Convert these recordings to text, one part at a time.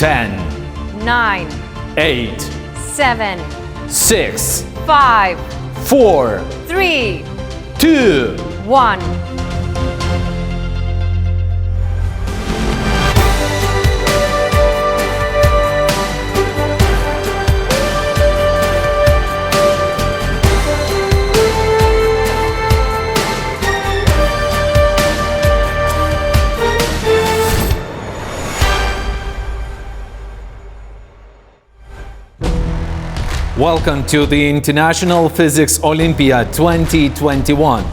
10, 9, 8, 7, 6, 5, 4, 3, 2, 1. Welcome to the International Physics Olympiad 2021,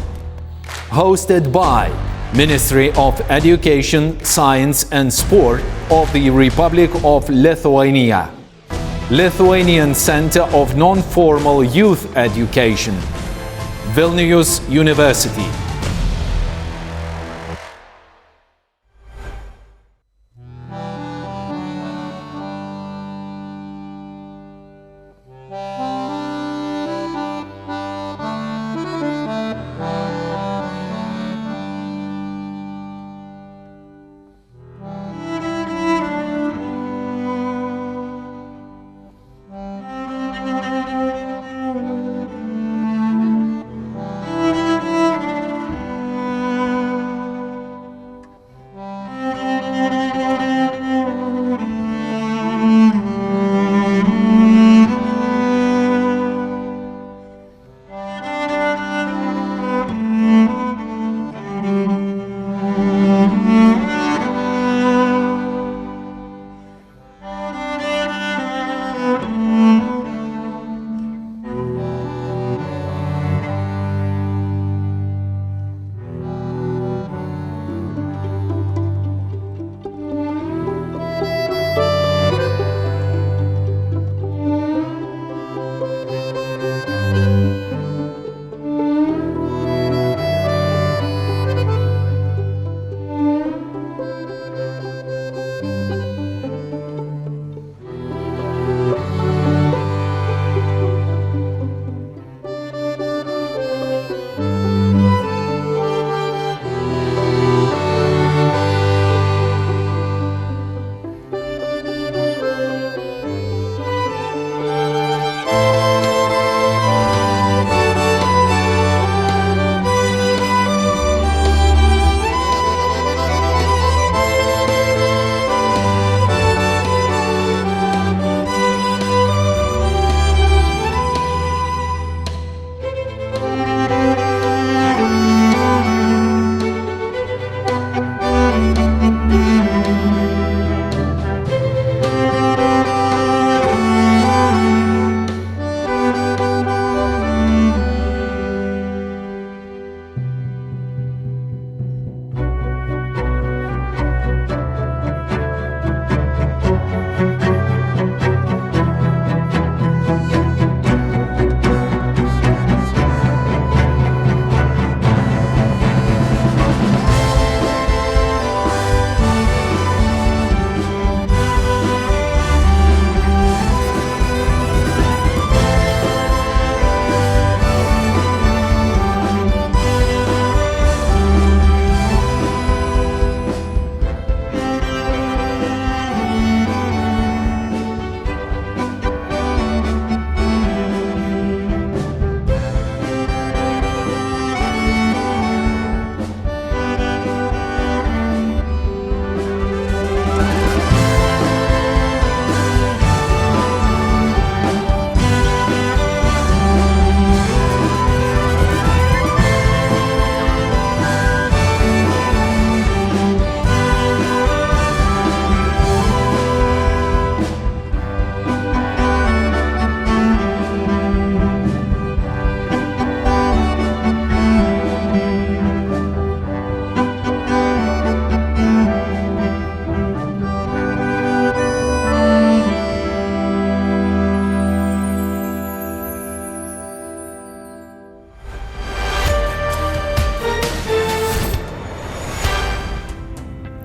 hosted by Ministry of Education, Science and Sport of the Republic of Lithuania, Lithuanian Center of Non-Formal Youth Education, Vilnius University.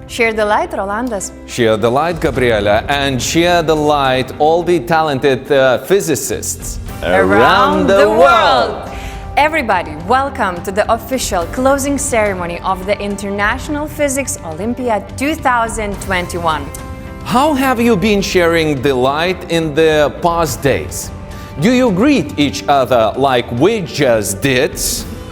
Share the light, Rolandas. Share the light, Gabriela, and share the light, all the talented physicists around the world. Everybody, welcome to the official closing ceremony of the International Physics Olympiad 2021. How have you been sharing the light in the past days? Do you greet each other like we just did?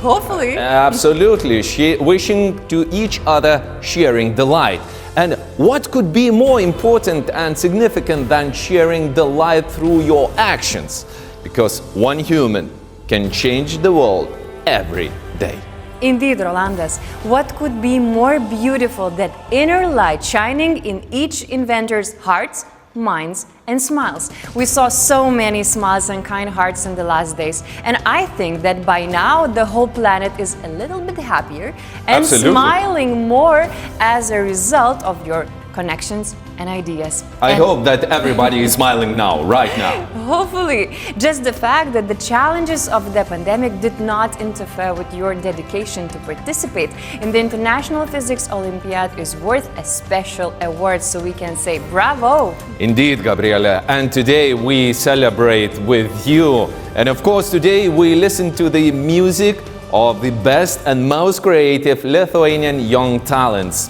Hopefully. Absolutely, wishing to each other sharing the light. And what could be more important and significant than sharing the light through your actions? Because one human can change the world every day. Indeed, Rolandas, what could be more beautiful than inner light shining in each inventor's hearts, minds, and smiles? We saw so many smiles and kind hearts in the last days, and I think that by now the whole planet is a little bit happier and Absolutely. smiling more as a result of your connections and ideas. I And hope that everybody is smiling now, right now. hopefully, just the fact that the challenges of the pandemic did not interfere with your dedication to participate in the International Physics Olympiad is worth a special award, so we can say bravo! Indeed, Gabriela, and today we celebrate with you. And of course, today we listen to the music of the best and most creative Lithuanian young talents.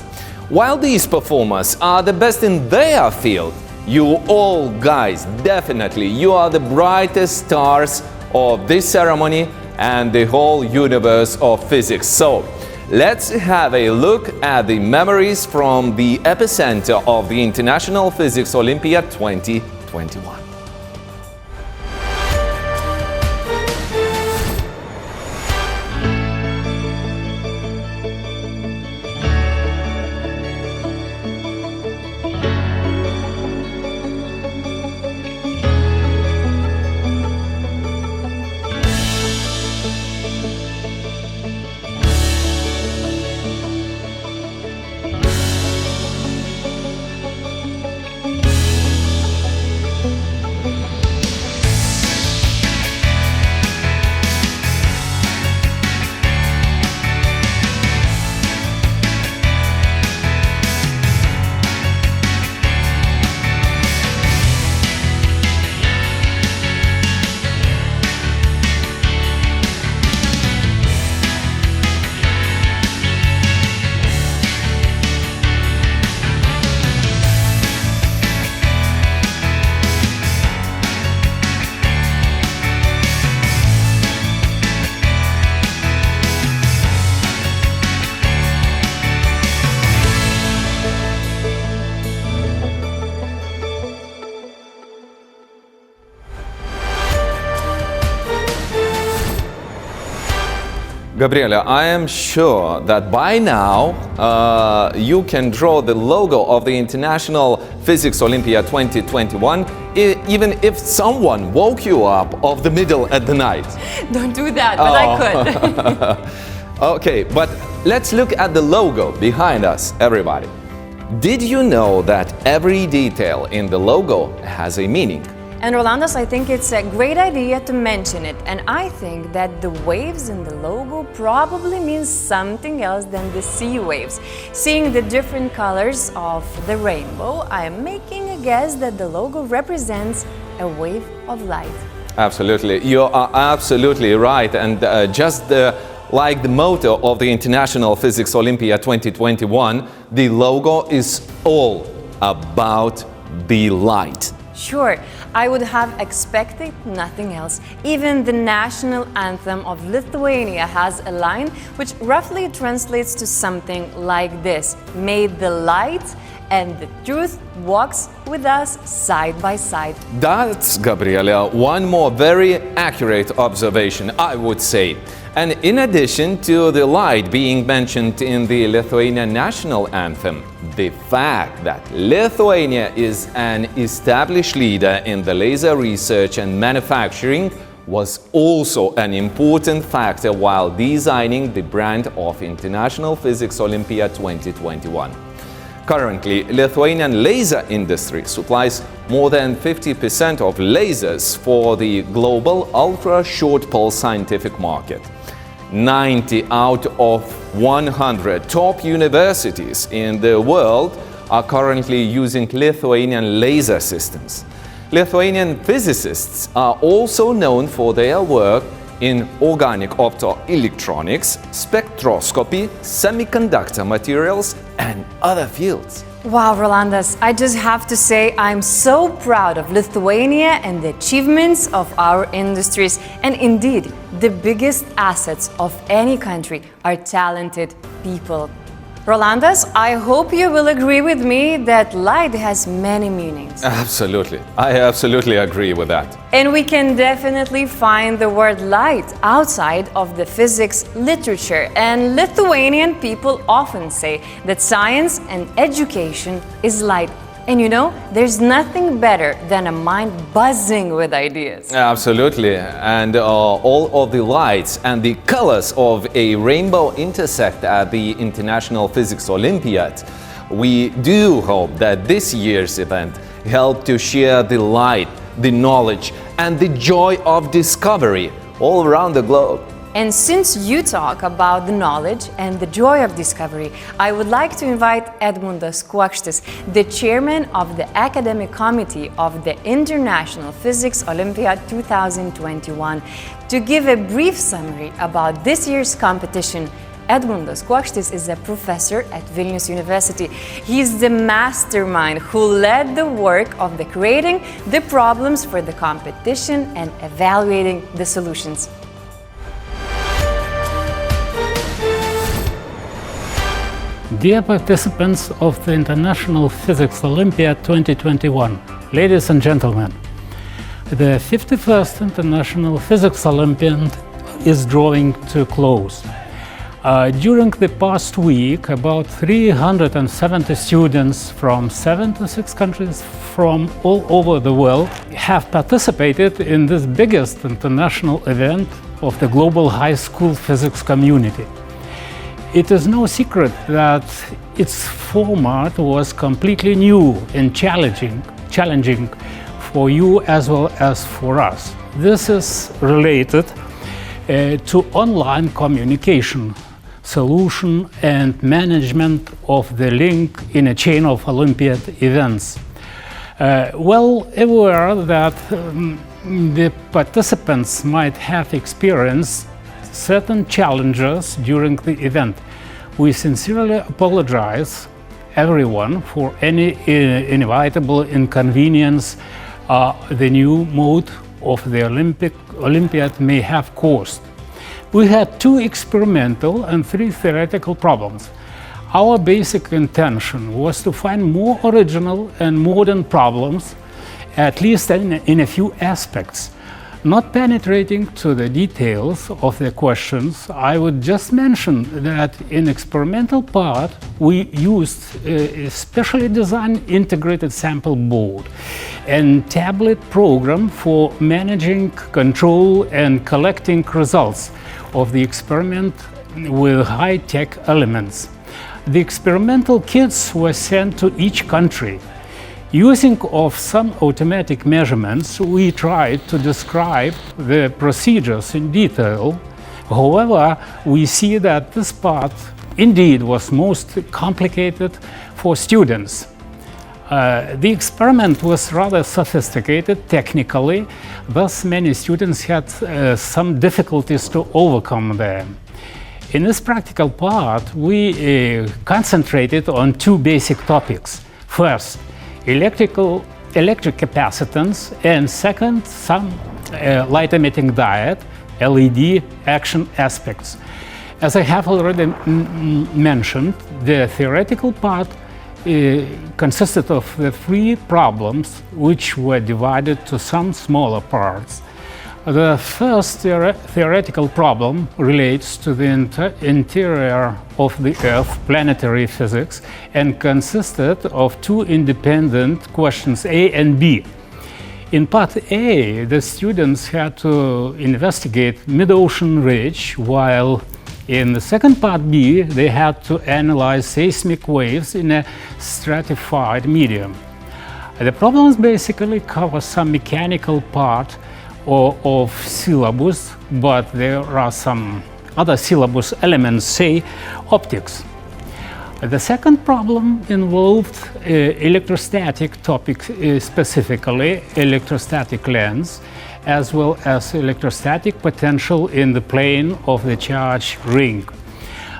While these performers are the best in their field, you all guys, definitely, you are the brightest stars of this ceremony and the whole universe of physics. So, let's have a look at the memories from the epicenter of the International Physics Olympiad 2021. Gabriela, I am sure that by now you can draw the logo of the International Physics Olympiad 2021, even if someone woke you up of the middle at the night. Don't do that, but I could. Okay, but let's look at the logo behind us, everybody. Did you know that every detail in the logo has a meaning? And Rolandos, I think it's a great idea to mention it, and I think that the waves in the logo probably means something else than the sea waves. Seeing the different colors of the rainbow, I am making a guess that the logo represents a wave of light. Absolutely, you are absolutely right, and like the motto of the International Physics Olympiad 2021, the logo is all about the light. Sure, I would have expected nothing else. Even the national anthem of Lithuania has a line which roughly translates to something like this: "May the light and the truth walks with us side by side." That's, Gabriela, one more very accurate observation, I would say. And in addition to the light being mentioned in the Lithuanian national anthem, the fact that Lithuania is an established leader in the laser research and manufacturing was also an important factor while designing the brand of International Physics Olympiad 2021. Currently, Lithuanian laser industry supplies more than 50% of lasers for the global ultra-short pulse scientific market. 90 out of 100 top universities in the world are currently using Lithuanian laser systems. Lithuanian physicists are also known for their work in organic optoelectronics, spectroscopy, semiconductor materials, and other fields. Wow, Rolandas, I just have to say I'm so proud of Lithuania and the achievements of our industries. And indeed, the biggest assets of any country are talented people. Rolandas, I hope you will agree with me that light has many meanings. Absolutely. I absolutely agree with that. And we can definitely find the word light outside of the physics literature. And Lithuanian people often say that science and education is light. And you know, there's nothing better than a mind buzzing with ideas. Absolutely. And all of the lights and the colors of a rainbow intersect at the International Physics Olympiad. We do hope that this year's event helped to share the light, the knowledge, and the joy of discovery all around the globe. And since you talk about the knowledge and the joy of discovery, I would like to invite Edmundas Kuokštis, the chairman of the academic committee of the International Physics Olympiad 2021, to give a brief summary about this year's competition. Edmundas Kuokštis is a professor at Vilnius University. He is the mastermind who led the work of creating the problems for the competition and evaluating the solutions. Dear participants of the International Physics Olympiad 2021, ladies and gentlemen, the 51st International Physics Olympiad is drawing to a close. During the past week, about 370 students from 76 countries from all over the world have participated in this biggest international event of the global high school physics community. It is no secret that its format was completely new and challenging for you as well as for us. This is related to online communication, solution and management of the link in a chain of Olympiad events. Well aware that the participants might have experienced certain challenges during the event. We sincerely apologize everyone for any inevitable inconvenience the new mode of the Olympiad may have caused. We had 2 experimental and 3 theoretical problems. Our basic intention was to find more original and modern problems, at least in a few aspects. Not penetrating to the details of the questions, I would just mention that in experimental part we used a specially designed integrated sample board and tablet program for managing, control and collecting results of the experiment with high-tech elements. The experimental kits were sent to each country. Using of some automatic measurements, we tried to describe the procedures in detail. However, we see that this part indeed was most complicated for students. The experiment was rather sophisticated technically, thus many students had some difficulties to overcome them. In this practical part, we concentrated on 2 basic topics. First, electric capacitance, and second, some light emitting diode, LED action aspects. As I have already mentioned, the theoretical part consisted of the 3 problems which were divided to some smaller parts. The first theoretical problem relates to the interior of the Earth, planetary physics, and consisted of 2 independent questions, A and B. In part A, the students had to investigate mid-ocean ridge, while in the second part B, they had to analyze seismic waves in a stratified medium. The problems basically cover some mechanical part of syllabus, but there are some other syllabus elements, say optics. The second problem involved electrostatic topics, specifically electrostatic lens, as well as electrostatic potential in the plane of the charge ring.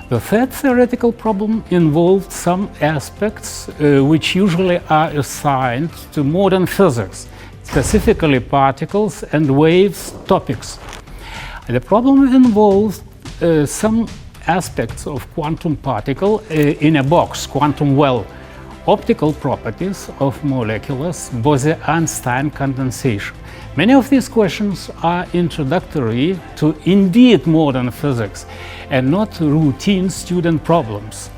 The third theoretical problem involved some aspects which usually are assigned to modern physics, specifically particles and waves topics. The problem involved some aspects of quantum particle in a box, quantum well, optical properties of molecules, Bose-Einstein condensation. Many of these questions are introductory to indeed modern physics and not routine student problems.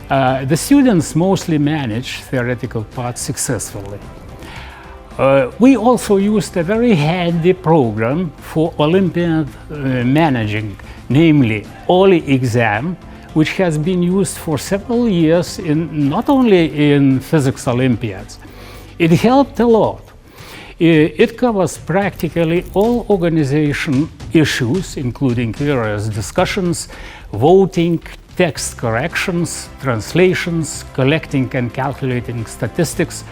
The students mostly manage theoretical parts successfully. We also used a very handy program for Olympiad managing, namely OLI exam, which has been used for several years not only in physics Olympiads. It helped a lot. It covers practically all organization issues, including various discussions, voting, text corrections, translations, collecting and calculating statistics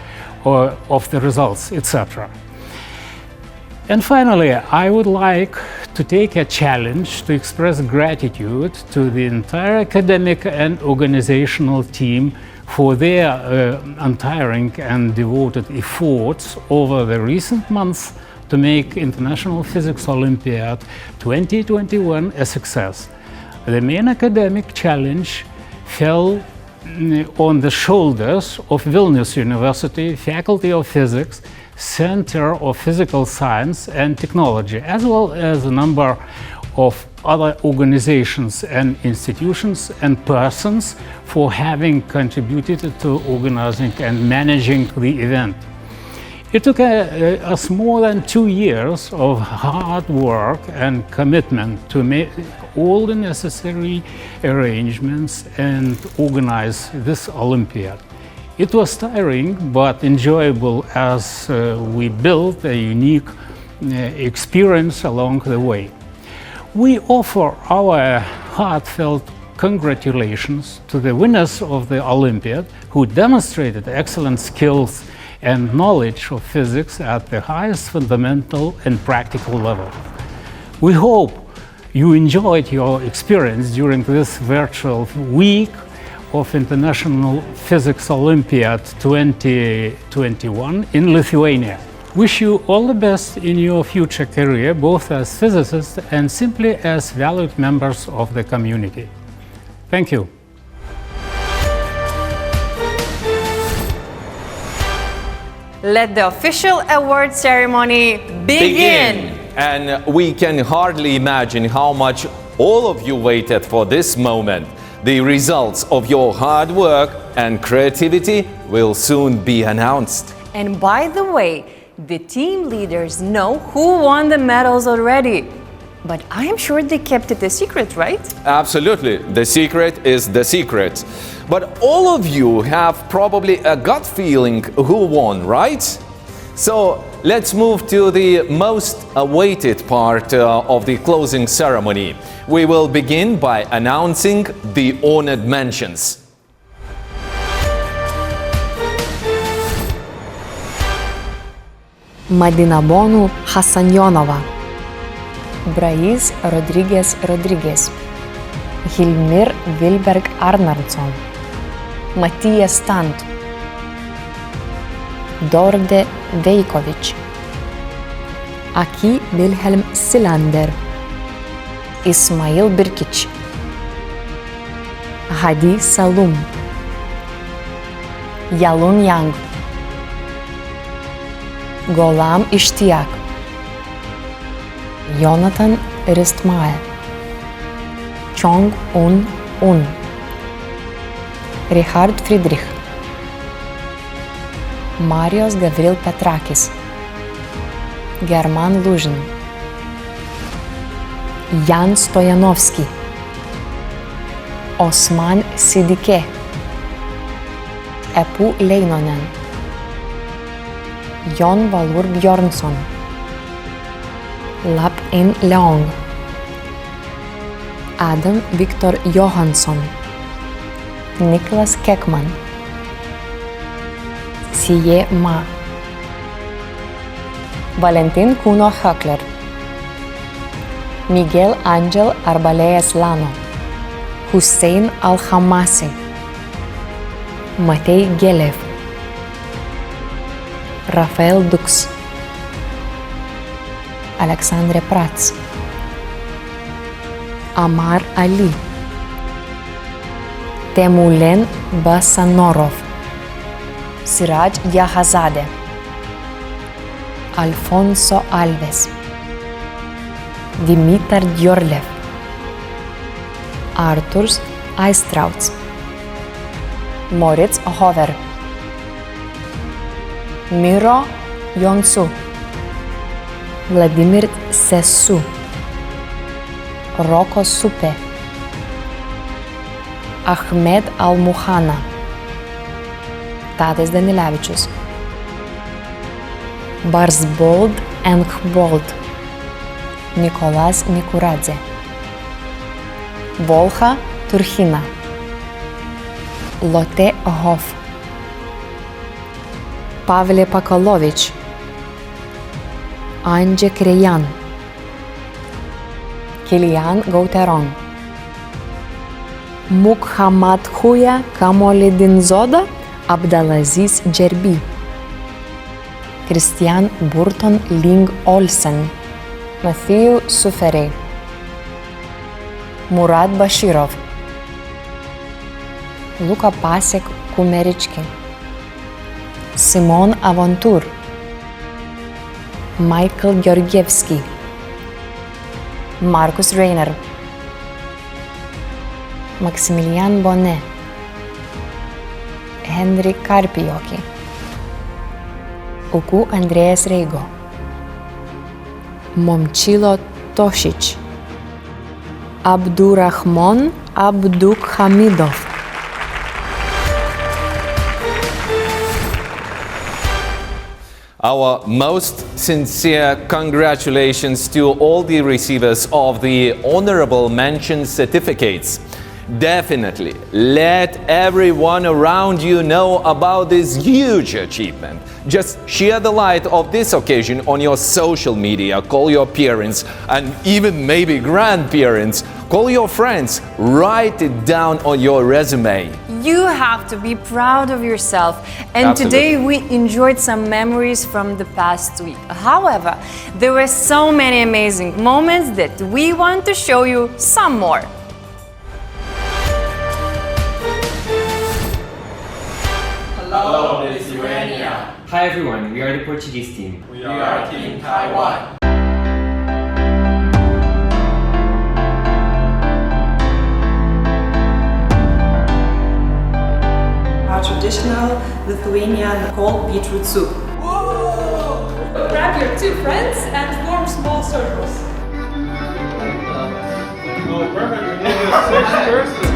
of the results, etc. And finally, I would like to take a challenge to express gratitude to the entire academic and organizational team for their untiring and devoted efforts over the recent months to make International Physics Olympiad 2021 a success. The main academic challenge fell on the shoulders of Vilnius University, Faculty of Physics, Center of Physical Science and Technology, as well as a number of other organizations and institutions and persons for having contributed to organizing and managing the event. It took us more than 2 years of hard work and commitment to make all the necessary arrangements and organize this Olympiad. It was tiring but enjoyable as we built a unique experience along the way. We offer our heartfelt congratulations to the winners of the Olympiad who demonstrated excellent skills and knowledge of physics at the highest fundamental and practical level. We hope you enjoyed your experience during this virtual week of International Physics Olympiad 2021 in Lithuania. Wish you all the best in your future career, both as physicists and simply as valued members of the community. Thank you. Let the official award ceremony begin! And we can hardly imagine how much all of you waited for this moment. The results of your hard work and creativity will soon be announced. And by the way, the team leaders know who won the medals already. But I am sure they kept it a secret, right? Absolutely. The secret is the secret. But all of you have probably a gut feeling who won, right? So let's move to the most awaited part of the closing ceremony. We will begin by announcing the honored mentions. Madina Bonu Hasanjonova, Braiz Rodriguez, Hilmir Vilberg Arnardsson, Matijas Stant, Dorde Veikovic, Aki Wilhelm Silander, Ismail Birkic, Hadi Salum, Yalun Yang, Golam Ishtiak, Jonathan Ristmae, Chong Un, Richard Friedrich, Marios Gavril Petrakis, German Luzhin, Jan Stojanovski, Osman Sidike, Epu Leinonen, Jon Valur Bjornsson, Lap In Leong, Adam Viktor Johansson, Niklas Kekman, Sie Ma, Valentin Kuno Höckler, Miguel Angel Arbaleas Lano, Hussein Al-Hamasi, Matei Gelev, Rafael Dux, Alexandre Prats, Amar Ali, Temulen Basanorov, Siraj Yahazadeh, Alfonso Alves, Dimitar Diorlev, Arturs Aistrauts, Moritz Hover, Miro Jonsu, Vladimir Sesu, Roko Supe, Ahmed Al-Muhana, Tadas Danilevičius, Barsbold Enkhbold, Nikolas Nikuradze, Volha Turchina, Lotte Hoff, Pavle Pakalovič, Anje Kreyan, Kilian Gauteron, Mukhamadkhuya Kamolidinzoda Abdalaziz Djerbi, Christian Burton Ling Olsen, Matthew Suferi, Murad Bashirov, Luka Pasek Kumerički, Simon Avantur, Michael Georgievski, Markus Reiner, Maximilian Bonnet, Henry Karpijoki, Uku Andrejas Reigo, Momčilo Tošić, Abdurrahman Abdukhamidov, Our most sincere congratulations to all the receivers of the honorable mention certificates. Definitely let everyone around you know about this huge achievement. Just share the light of this occasion on your social media, call your parents and even maybe grandparents, call your friends, write it down on your resume. You have to be proud of yourself. And Absolutely. Today we enjoyed some memories from the past week. However, there were so many amazing moments that we want to show you some more. Hello, Lithuania. Hi everyone, we are the Portuguese team. We are Team Taiwan. Our traditional Lithuanian cold beetroot soup. Grab your two friends and form small circles. Oh, perfect. We need a sixth person.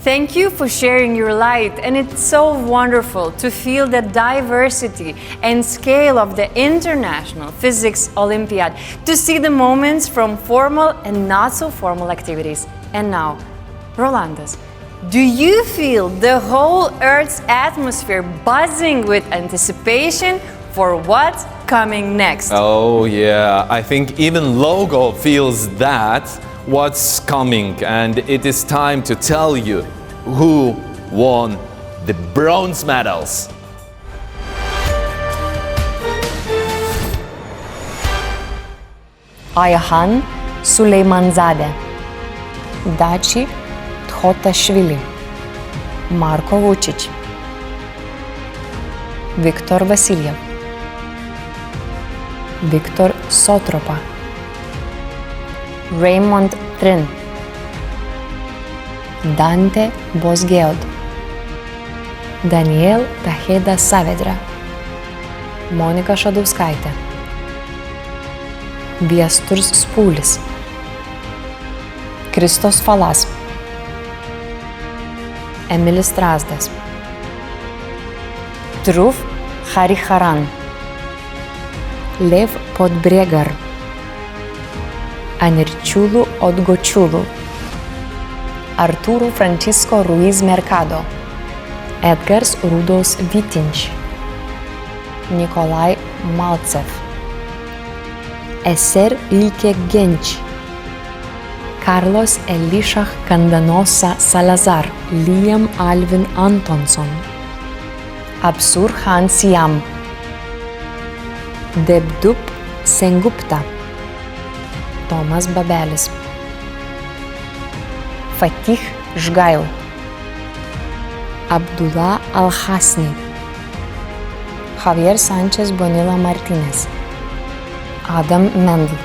Thank you for sharing your light, and it's so wonderful to feel the diversity and scale of the International Physics Olympiad, to see the moments from formal and not so formal activities. And now, Rolandas, do you feel the whole Earth's atmosphere buzzing with anticipation for what's coming next? Oh yeah, I think even Logo feels that, what's coming, and it is time to tell you who won the bronze medals. Ayhan Suleymanzadeh, Daci Thotashvili, Marko Vučić, Viktor Vasiljev, Viktor Sotropa, Raymond Trin, Dante Bosgeod, Daniel Taheda Savedra, Monika Šadauskaitė, Viesturs Spūlis, Kristos Falas, Emilis Strazdas, Truf Hariharan, Lev Podbregar, Anirciulu Odgociulu, Arturo Francisco Ruiz Mercado, Edgars Rudolf Vitinč, Nikolai Maltsev, Eser Ilke Genč, Carlos Elisha Candanosa Salazar, Liam Alvin Antonson, Absur Han Siam, Debdup Sengupta, Tomas Babelis, Fatih Žgail, Abdullah Al-Hasni, Javier Sanchez Bonilla Martinez, Adam Mendl,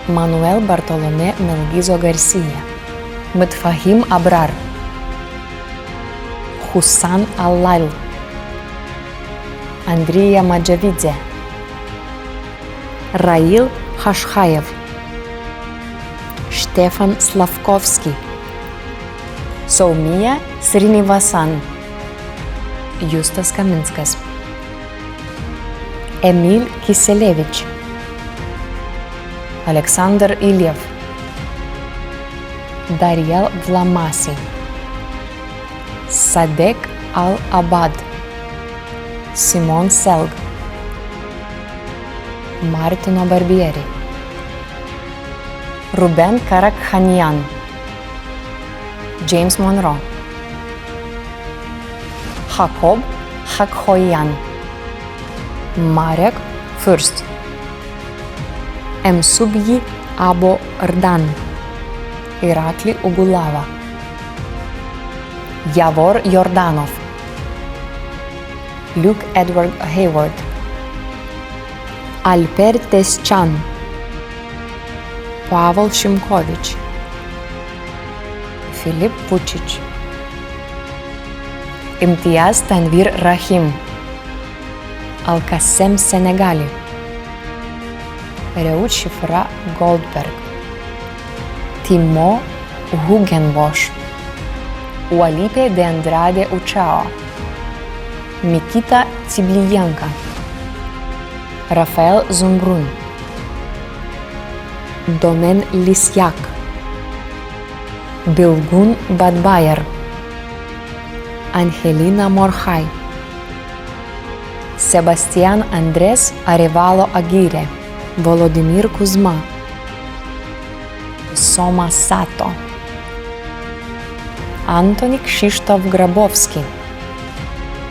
Manuel Bartolomé Melguizo Garcia, Mutfahim Abrar, Husan Al-Lail, Andrija Madžavidze, Rail Hashhayev, Stefan Slavkovski, Saumija Srinivasan, Justas Kaminskas, Emil Kiselevič, Aleksandr Iljev, Dariel Vlamasi, Sadek Al-Abad, Simon Selg, Martino Barbieri, Ruben Karakhanian, James Monroe, Jakob Hakhoyan, Marek Fürst, Msubji Abo Rdan, Irakli Ugulava, Javor Jordanov, Luke Edward Hayward, Alper Teschan, Pavel Šimkovič, Filip Vučić, Imtiaz Tanvir Rahim, Alkasem Senegali, Reut Shifra Goldberg, Timo Hugenbosch, Ualipe de Andrade Uchao, Mikita Tsibliyenka, Rafael Zumbrun, Domen Lisyak, Bilgun Badbayer, Angelina Morhai, Sebastian Andres Arevalo Aguirre, Volodymyr Kuzma, Soma Sato, Antoni Krzysztof Grabowski,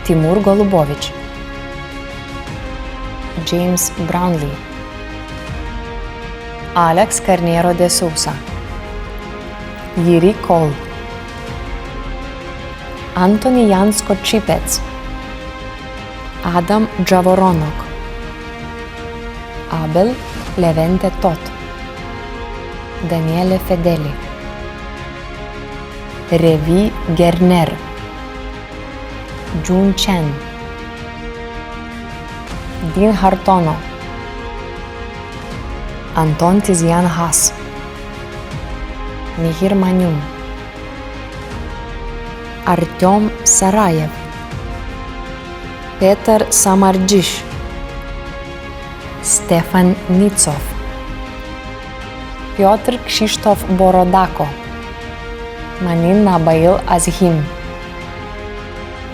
Timur Golubovich, James Brownlee, Alex Carneiro de Sousa, Yuri Cole, Antoni Jansko Čipec, Adam Javoronok, Abel Levente Tot, Daniele Fedeli, Revi Gerner, Jun Chen, Din Hartono, Anton Tizian Haas, Mihir Manium, Artyom Sarayev, Peter Samardzish, Stefan Nitsov, Piotr Krzysztof Borodako, Manin Nabail Azhim,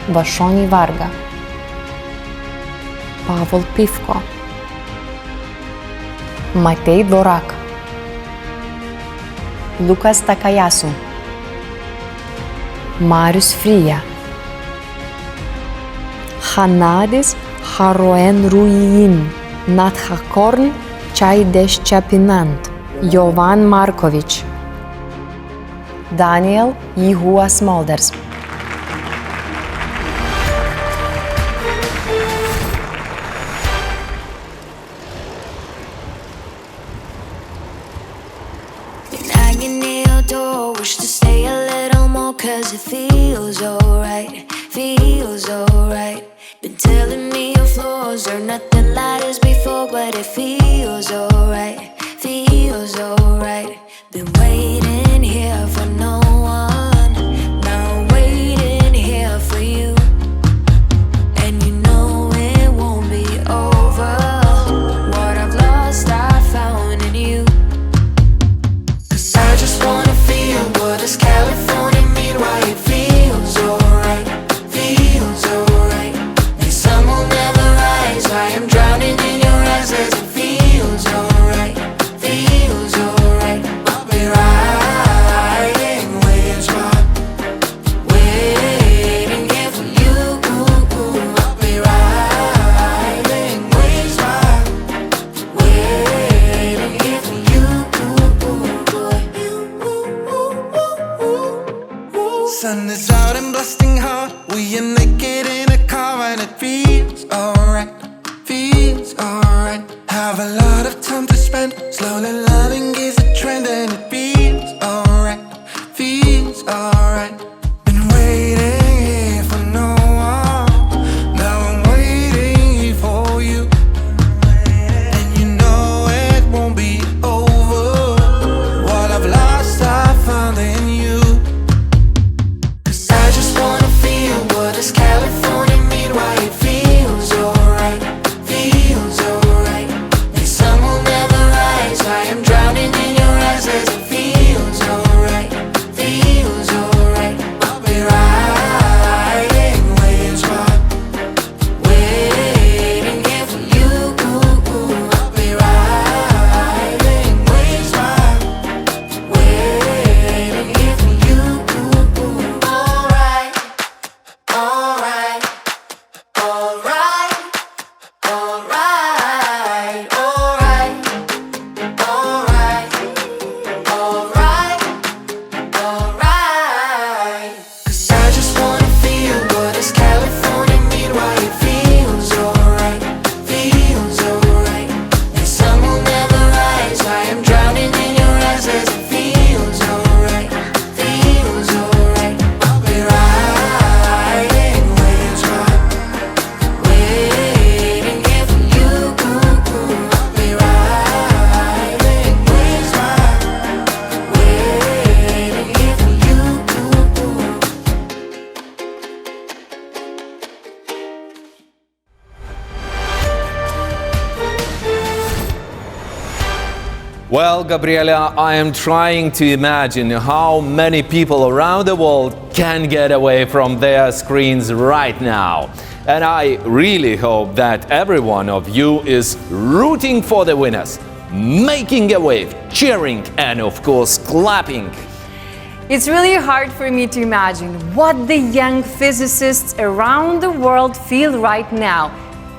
Vashoni Varga, Pavel Pivko, Matei Dorak, Lukas Takayasu, Marius Frija, Hanadis Haroen Ruiin, Nathakorn Chaidesh Chapinant, Jovan Markovic, Daniel Yihua Smolders. Wish to stay a little more cause it feels alright, feels alright. Been telling me your flaws are nothing like as before, but it feels alright, feels alright. Sun is out and blasting hard. We are naked in a car and it feels alright. Feels alright. Have a lot of time to spend. Slowly loving is a trend and it feels alright. Feels alright. Been waiting here for no one. Now I'm waiting for you. And you know it won't be over. What I've lost I found in you. Cause I just wanna feel what does California mean. Why it feels alright. Feels alright. The sun will never rise. I am drowning in your eyes as it feels alright. Feels alright. I'll be riding waves by, waiting here for you. I'll be riding waves by, waiting here for you. Alright, alright, alright, alright, alright, alright, alright. Cause I just wanna feel what does California mean. Why it feels alright. Feels alright. The sun will never rise. I am drowning in your eyes as it feels alright. Feels alright. I'll be riding waves by, waiting here for you. I'll be riding waves by, waiting here for you. Well, Gabriela, I am trying to imagine how many people around the world can get away from their screens right now. And I really hope that every one of you is rooting for the winners, making a wave, cheering, and of course, clapping. It's really hard for me to imagine what the young physicists around the world feel right now.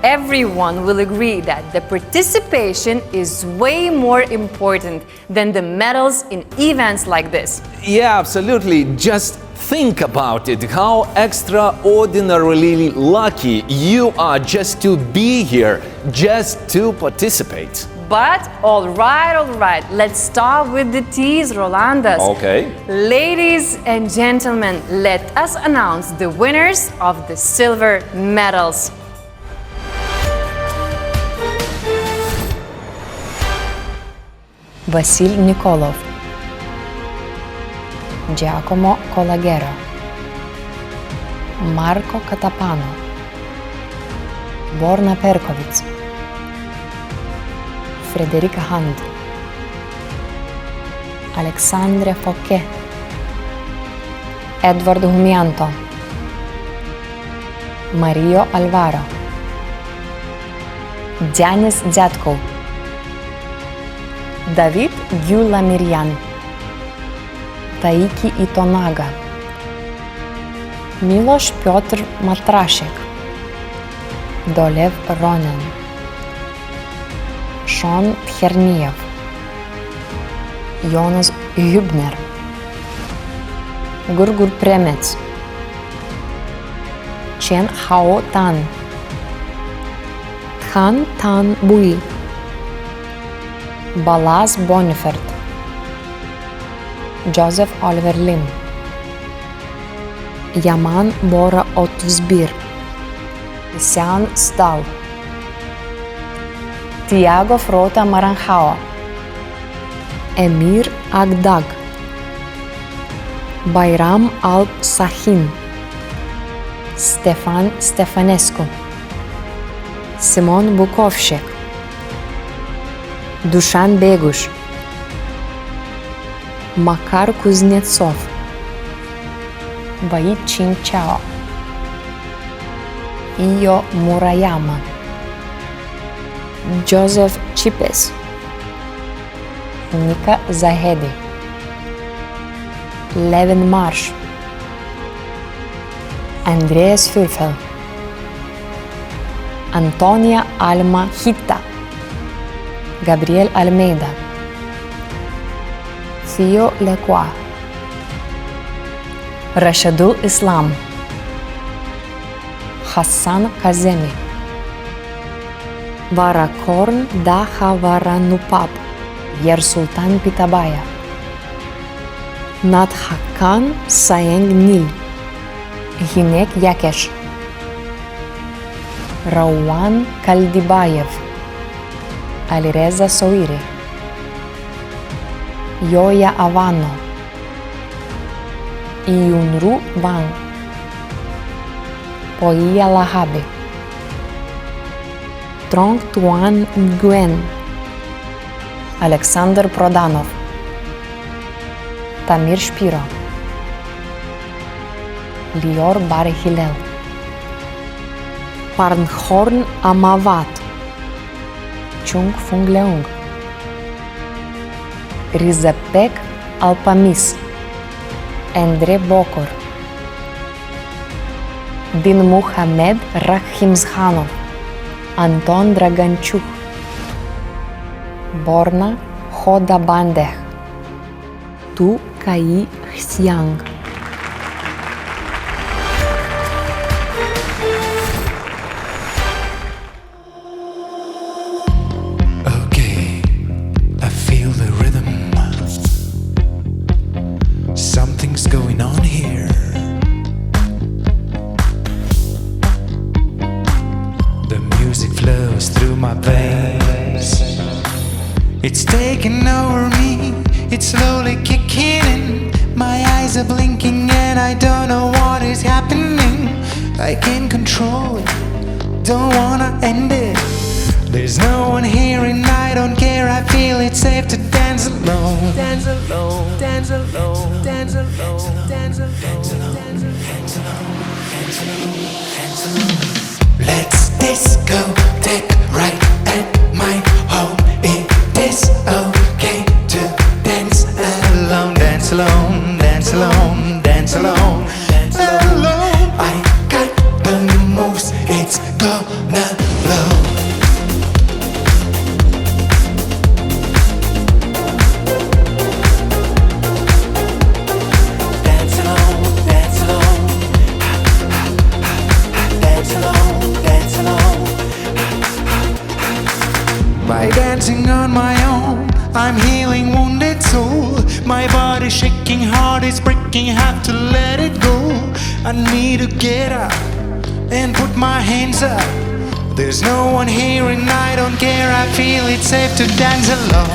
Everyone will agree that the participation is way more important than the medals in events like this. Yeah, absolutely. Just think about it, how extraordinarily lucky you are just to be here, just to participate. But all right, let's start with the teas, Rolandas. Okay. Ladies and gentlemen, let us announce the winners of the silver medals. Vasil Nikolov, Giacomo Colagero, Marco Catapano, Borna Perkovic, Frederica Hand, Alexandre Fouquet, Edward Humianto, Mario Alvaro, Denis Дзятков, David Gyulamiryan, Taiki Itonaga, Miloš Piotr Matrashek, Dolev Ronen, Sean Tcherniev, Jonas Hübner, Gurgur Premets, Chen Hao Tan, Than Tan Bui, Balazs Bonifert, Joseph Oliver Lim, Yaman Bora Otusbir, Sian Stal, Tiago Frota Maranhao, Emir Agdag, Bayram Alp Sahin, Stefan Stefanescu, Simon Bukovshek, Dushan Begush, Makar Kuznetsov, Wei Qing Chao, Iyo Murayama, Joseph Chipes, Nika Zahedi, Levin Marsh, Andreas Fürfel, Antonia Alma Hitta, Gabriel Almeida, Theo Lecois, Rashidul Islam, Hassan Kazemi, Varakorn Dahawaranupap, Yer Sultan Pitabaya, Nadhakan Saeng Nil, Hinek Yakesh, Rawan Kaldibayev, Alireza Soiri, Yoya Avano, Iyunru Wang, Poia Lahabi, Trong Tuan Nguyen, Alexander Prodanov, Tamir Shpiro, Lior Bar Hillel, Parnhorn Amavat, Chung Fung Leung, Rizapek Alpamis, Andre Bokor, Bin Muhammad Rakhimzhanov, Anton Draganchuk, Borna Khodabandeh, Tu Kai Xiang. Okay, I feel the rhythm. Something's going on here. The music flows through my veins. It's taking over me, it's slowly kicking in. My eyes are blinking and I don't know what is happening. I can't control it, don't wanna end it. There's no one here and I don't care, I feel it's safe to dance alone. Dance alone, dance alone, dance alone, dance alone, dance alone, dance alone, dance alone, dance alone. Let's discotheque right at my home. It is okay to dance alone, dance alone, dance alone, dance alone, dance alone. I got the moves, it's gonna blow. Dance alone, dance alone, dance alone, dance alone. By dancing on my own, I'm healing wounded soul. My body shaking, heart is breaking, have to let it go. I need to get up and put my hands up. There's no one here and I don't care, I feel it's safe to dance alone.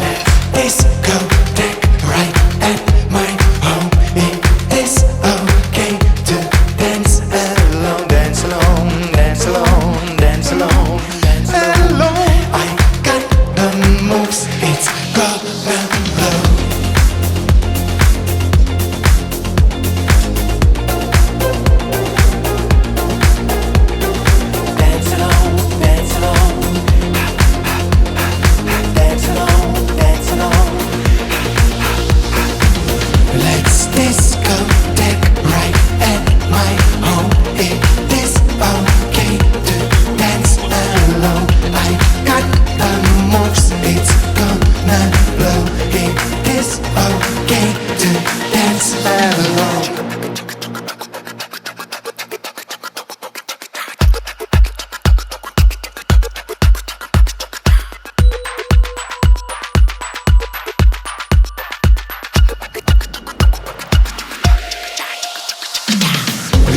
Discotheque right at my home. It is okay to dance alone, dance alone, dance alone, dance alone, dance alone. I got the moves, it's gonna blow. Dance alone, dance alone, dance alone, dance alone. Let's discotheque right at my home. It is okay to dance alone. I got the moves, it's gonna blow. It is okay to dance alone.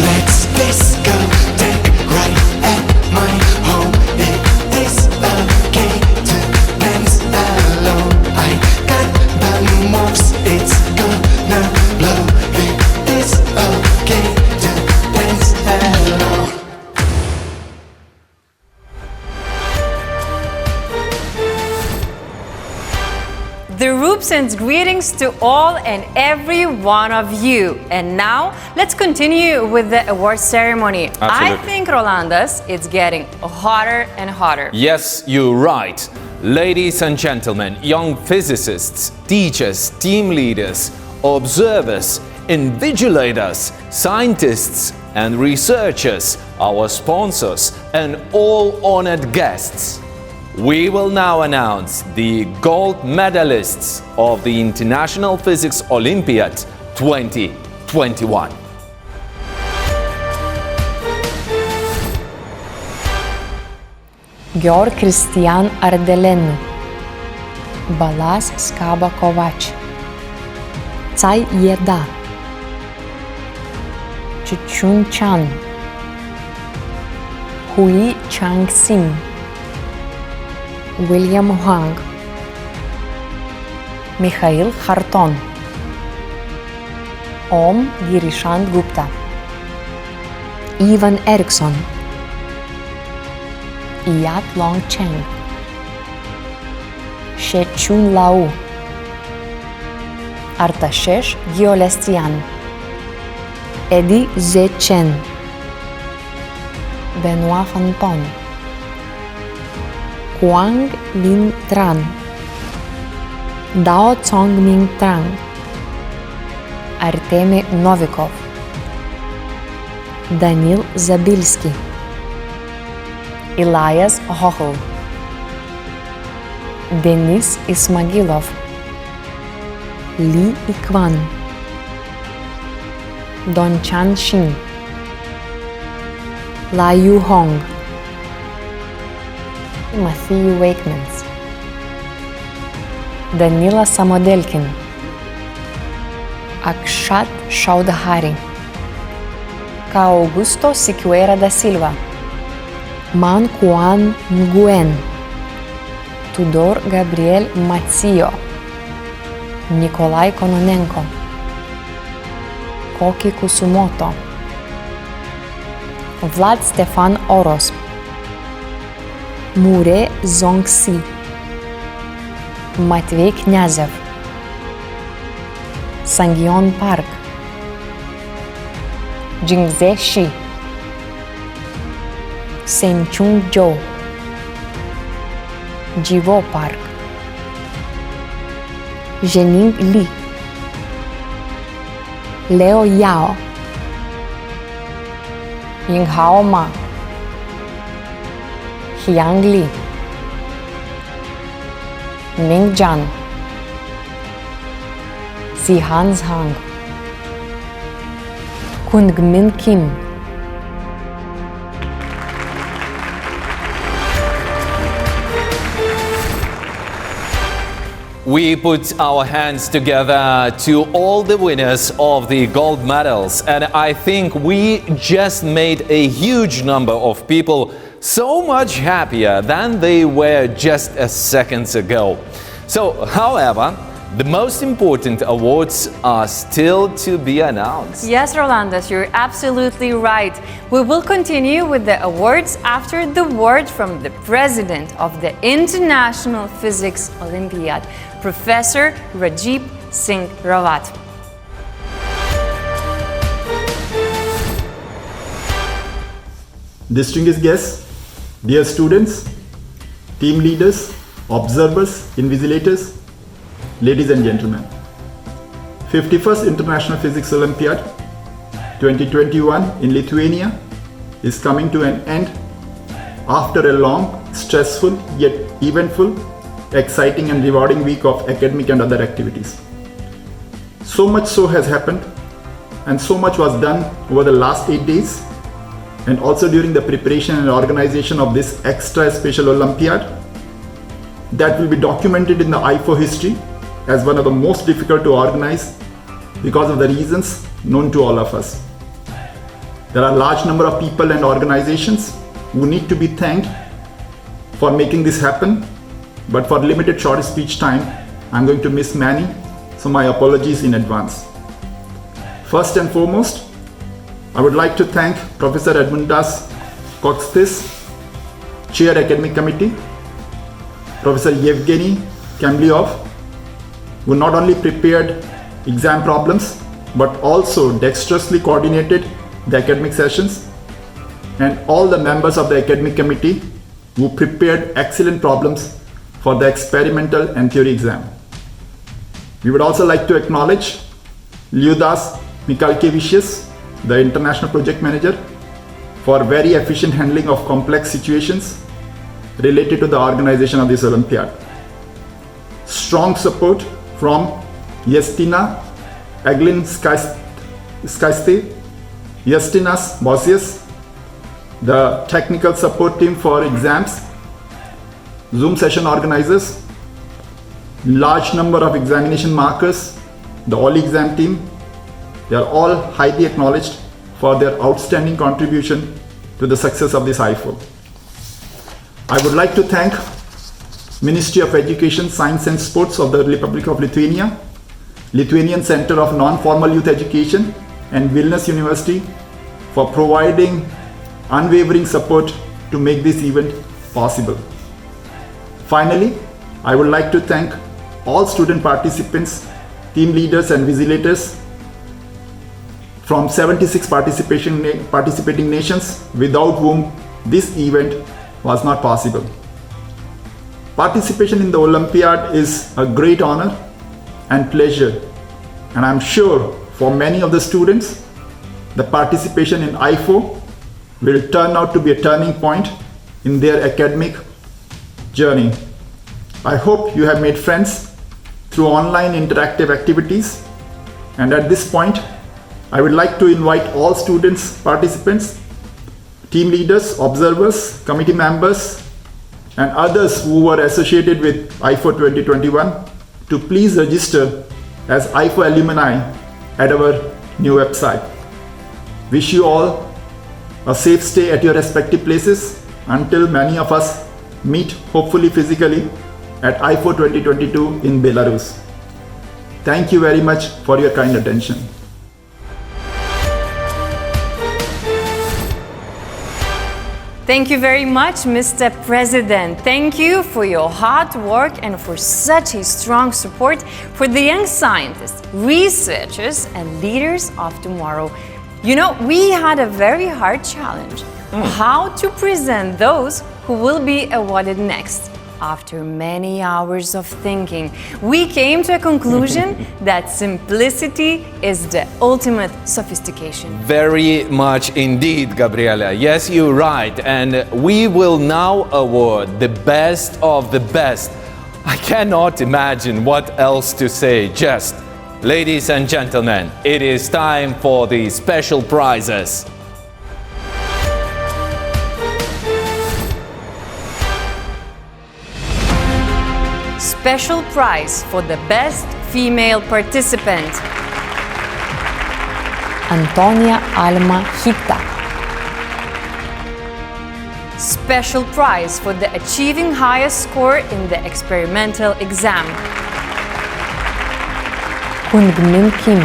Let's discotheque right at my home. It is okay to dance alone. I got the moves, it's gonna blow. It is okay to dance alone. The Roop sends greetings to all and every one of you. And now, let's continue with the award ceremony. I Absolutely. think, Rolandas, it's getting hotter and hotter. Yes, you're right. Ladies and gentlemen, young physicists, teachers, team leaders, observers, invigilators, scientists, and researchers, our sponsors, and all honored guests. We will now announce the gold medalists of the International Physics Olympiad 2021. Gheorghe Cristian Ardelenu, Balas Scaba Covaci, Tsai Ieda, Chichun Chan, Hui Chang Sim, William Huang, Mikhail Kharton, Om Girishant Gupta, Ivan Eriksson, Yat Long Cheng, Shechun Lau, Artashesh Giolestian, Eddie Zechen, Benoit Fanton, Quang Lin Tran, Dao Tsong Ming Trang, Artemy Novikov, Danil Zabilski, Elias Hochel, Denis Ismagilov, Li Ikwan, Donchan Shin, La Yu Hong, Matthew Wakemans, Danila Samodelkin, Akshat Shaudhari, Ca Augusto Siqueira da Silva, Man Kuan Nguyen, Tudor Gabriel Matsio, Nikolai Kononenko, Koki Kusumoto, Vlad Stefan Oros, Mure Zongsi, Matvei Knyazev, Sangyon Park, Jingze Shi, Semchung Jo, Jivo Park, Zhening Li, Leo Yao, Yinghao Ma, Hyang Li, Ming Jian, Zihan Zhang, Kungmin Kim, We put our hands together to all the winners of the gold medals, and I think we just made a huge number of people so much happier than they were just a second ago. So, however, the most important awards are still to be announced. Yes, Rolandas, you're absolutely right. We will continue with the awards after the word from the president of the International Physics Olympiad, Professor Rajeev Singh Rawat. Distinguished guests, dear students, team leaders, observers, invigilators, ladies and gentlemen, 51st International Physics Olympiad 2021 in Lithuania is coming to an end after a long, stressful yet eventful, exciting and rewarding week of academic and other activities. So much so has happened and so much was done over the last 8 days and also during the preparation and organization of this extra special Olympiad that will be documented in the IFO history as one of the most difficult to organize because of the reasons known to all of us. There are a large number of people and organizations who need to be thanked for making this happen, but for limited short speech time, I'm going to miss many, so my apologies in advance. First and foremost, I would like to thank Professor Edmundas Kokstis, Chair Academic Committee, Professor Yevgeny Kamliov, who not only prepared exam problems but also dexterously coordinated the academic sessions, and all the members of the academic committee who prepared excellent problems for the experimental and theory exam. We would also like to acknowledge Liudas Mikalkevicius, the International Project Manager, for very efficient handling of complex situations related to the organization of this Olympiad. Strong support from Yestina Aglinskaiste, Justinas Bosius, the technical support team for exams, Zoom session organizers, large number of examination markers, the all exam team, they are all highly acknowledged for their outstanding contribution to the success of this IFO. I would like to thank Ministry of Education, Science and Sports of the Republic of Lithuania, Lithuanian Center of Non-Formal Youth Education and Vilnius University for providing unwavering support to make this event possible. Finally, I would like to thank all student participants, team leaders and vigilators from 76 participating nations without whom this event was not possible. Participation in the Olympiad is a great honor and pleasure, and I'm sure for many of the students, the participation in IFO will turn out to be a turning point in their academic journey. I hope you have made friends through online interactive activities, and at this point, I would like to invite all students, participants, team leaders, observers, committee members, and others who were associated with IFO 2021 to please register as IFO alumni at our new website. Wish you all a safe stay at your respective places until many of us meet, hopefully physically, at IFO 2022 in Belarus. Thank you very much for your kind attention. Thank you very much, Mr. President. Thank you for your hard work and for such a strong support for the young scientists, researchers, and leaders of tomorrow. You know, we had a very hard challenge. How to present those who will be awarded next. After many hours of thinking, we came to a conclusion that simplicity is the ultimate sophistication. Very much indeed, Gabriela. Yes, you're right. And we will now award the best of the best. I cannot imagine what else to say. Just, ladies and gentlemen, it is time for the special prizes. Special prize for the best female participant. Antonia Alma Hitta. Special prize for the achieving highest score in the experimental exam. Kungmin Kim.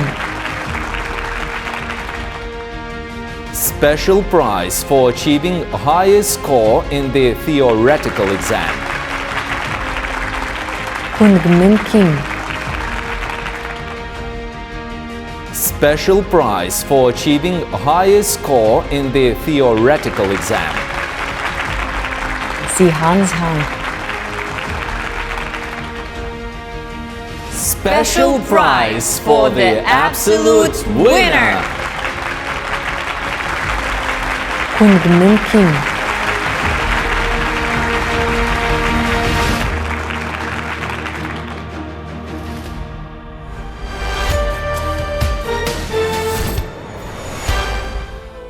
Special prize for achieving highest score in the theoretical exam. Kungmin Kim. Special prize for achieving highest score in the theoretical exam. Sihans Han. Special prize for the absolute winner. Kungmin Kim.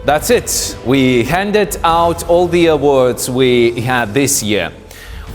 That's it. We handed out all the awards we had this year.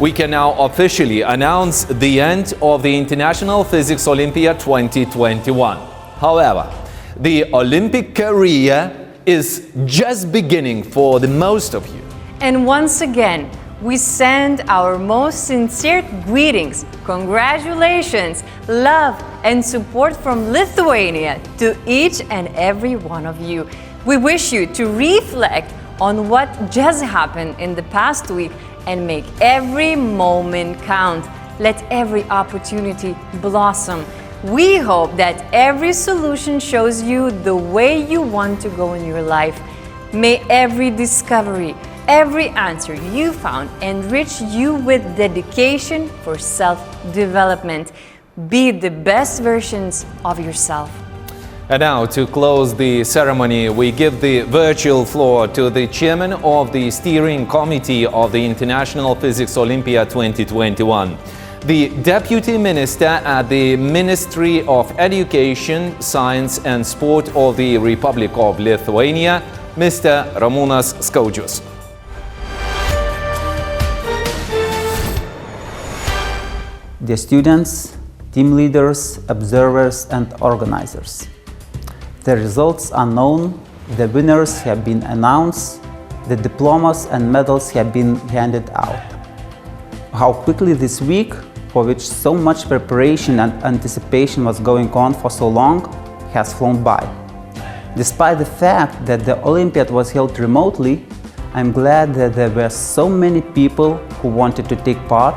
We can now officially announce the end of the International Physics Olympiad 2021. However, the Olympic career is just beginning for the most of you. And once again, we send our most sincere greetings, congratulations, love, and support from Lithuania to each and every one of you. We wish you to reflect on what just happened in the past week and make every moment count. Let every opportunity blossom. We hope that every solution shows you the way you want to go in your life. May every discovery, every answer you found enrich you with dedication for self-development. Be the best versions of yourself. And now, to close the ceremony, we give the virtual floor to the chairman of the steering committee of the International Physics Olympiad 2021, the Deputy Minister at the Ministry of Education, Science and Sport of the Republic of Lithuania, Mr. Ramūnas Skaudžius. dear students, team leaders, observers and organizers. The results are known, the winners have been announced, the diplomas and medals have been handed out. How quickly this week, for which so much preparation and anticipation was going on for so long, has flown by. Despite the fact that the Olympiad was held remotely, I'm glad that there were so many people who wanted to take part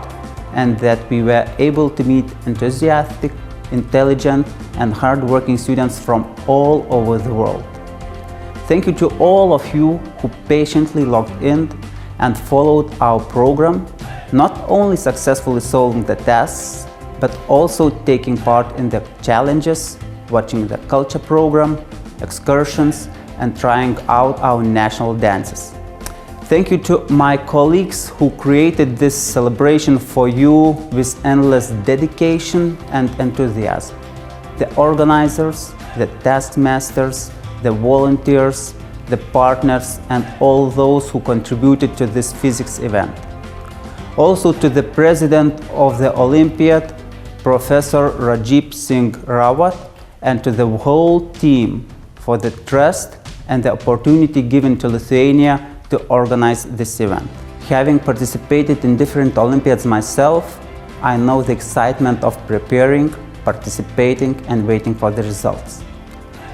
and that we were able to meet enthusiastic, intelligent and hard-working students from all over the world. Thank you to all of you who patiently logged in and followed our program, not only successfully solving the tasks, but also taking part in the challenges, watching the culture program, excursions, and trying out our national dances. Thank you to my colleagues who created this celebration for you with endless dedication and enthusiasm. The organizers, the task masters, the volunteers, the partners, and all those who contributed to this physics event. Also to the president of the Olympiad, Professor Rajeev Singh Rawat, and to the whole team for the trust and the opportunity given to Lithuania to organize this event. Having participated in different Olympiads myself, I know the excitement of preparing, participating, and waiting for the results.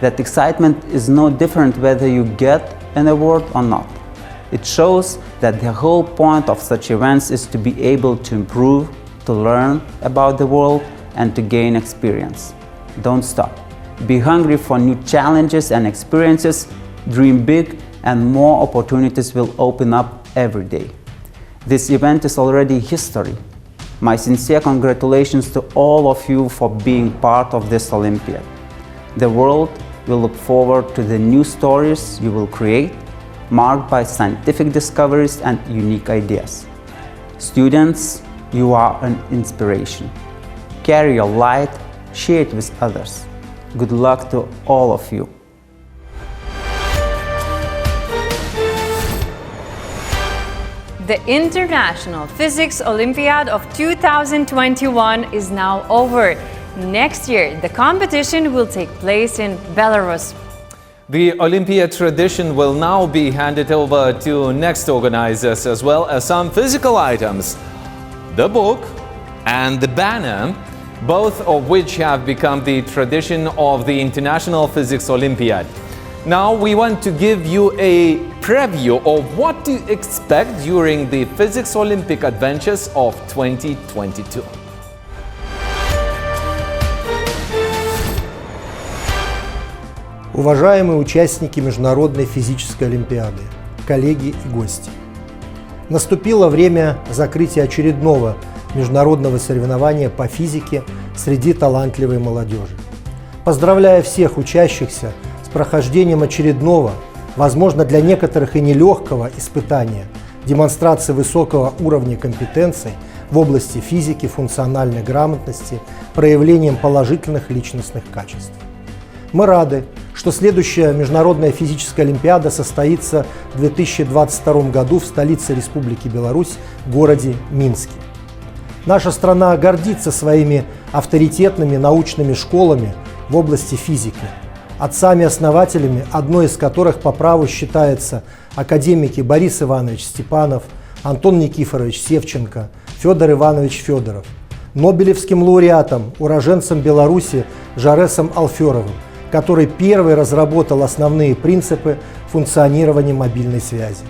That excitement is no different whether you get an award or not. It shows that the whole point of such events is to be able to improve, to learn about the world, and to gain experience. Don't stop. Be hungry for new challenges and experiences, dream big, and more opportunities will open up every day. This event is already history. My sincere congratulations to all of you for being part of this Olympiad. The world will look forward to the new stories you will create, marked by scientific discoveries and unique ideas. Students, you are an inspiration. Carry your light, share it with others. Good luck to all of you. The International Physics Olympiad of 2021 is now over. Next year, the competition will take place in Belarus. The Olympiad tradition will now be handed over to next organizers, as well as some physical items. The book and the banner, both of which have become the tradition of the International Physics Olympiad. Now we want to give you a preview of what to expect during the Physics Olympic Adventures of 2022. Уважаемые участники Международной физической олимпиады, коллеги и гости! Наступило время закрытия очередного международного соревнования по физике среди талантливой молодежи. Поздравляю всех учащихся с прохождением очередного, возможно для некоторых и нелегкого испытания, демонстрации высокого уровня компетенций в области физики, функциональной грамотности, проявлением положительных личностных качеств. Мы рады, что следующая Международная физическая олимпиада состоится в 2022 году в столице Республики Беларусь, городе Минске. Наша страна гордится своими авторитетными научными школами в области физики, отцами-основателями, одной из которых по праву считается академики Борис Иванович Степанов, Антон Никифорович Севченко, Федор Иванович Федоров, Нобелевским лауреатом, уроженцем Беларуси Жаресом Алферовым, который первый разработал основные принципы функционирования мобильной связи.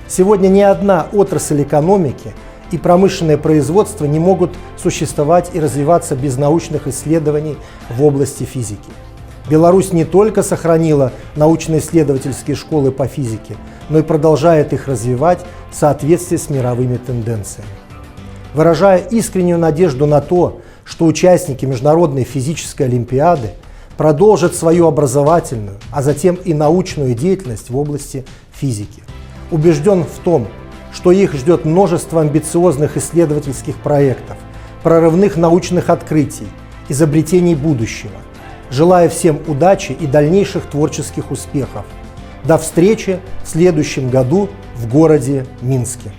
Сегодня ни одна отрасль экономики и промышленное производство не могут существовать и развиваться без научных исследований в области физики. Беларусь не только сохранила научно-исследовательские школы по физике, но и продолжает их развивать в соответствии с мировыми тенденциями. Выражая искреннюю надежду на то, что участники Международной физической олимпиады продолжат свою образовательную, а затем и научную деятельность в области физики. Убежден в том, что их ждет множество амбициозных исследовательских проектов, прорывных научных открытий, изобретений будущего. Желаю всем удачи и дальнейших творческих успехов. До встречи в следующем году в городе Минске.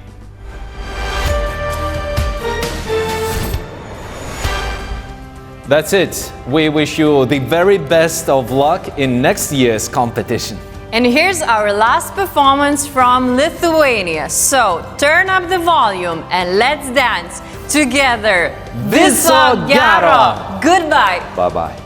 That's it. We wish you the very best of luck in next year's competition. And here's our last performance from Lithuania. So turn up the volume and let's dance together. Viso gero! Goodbye. Bye-bye.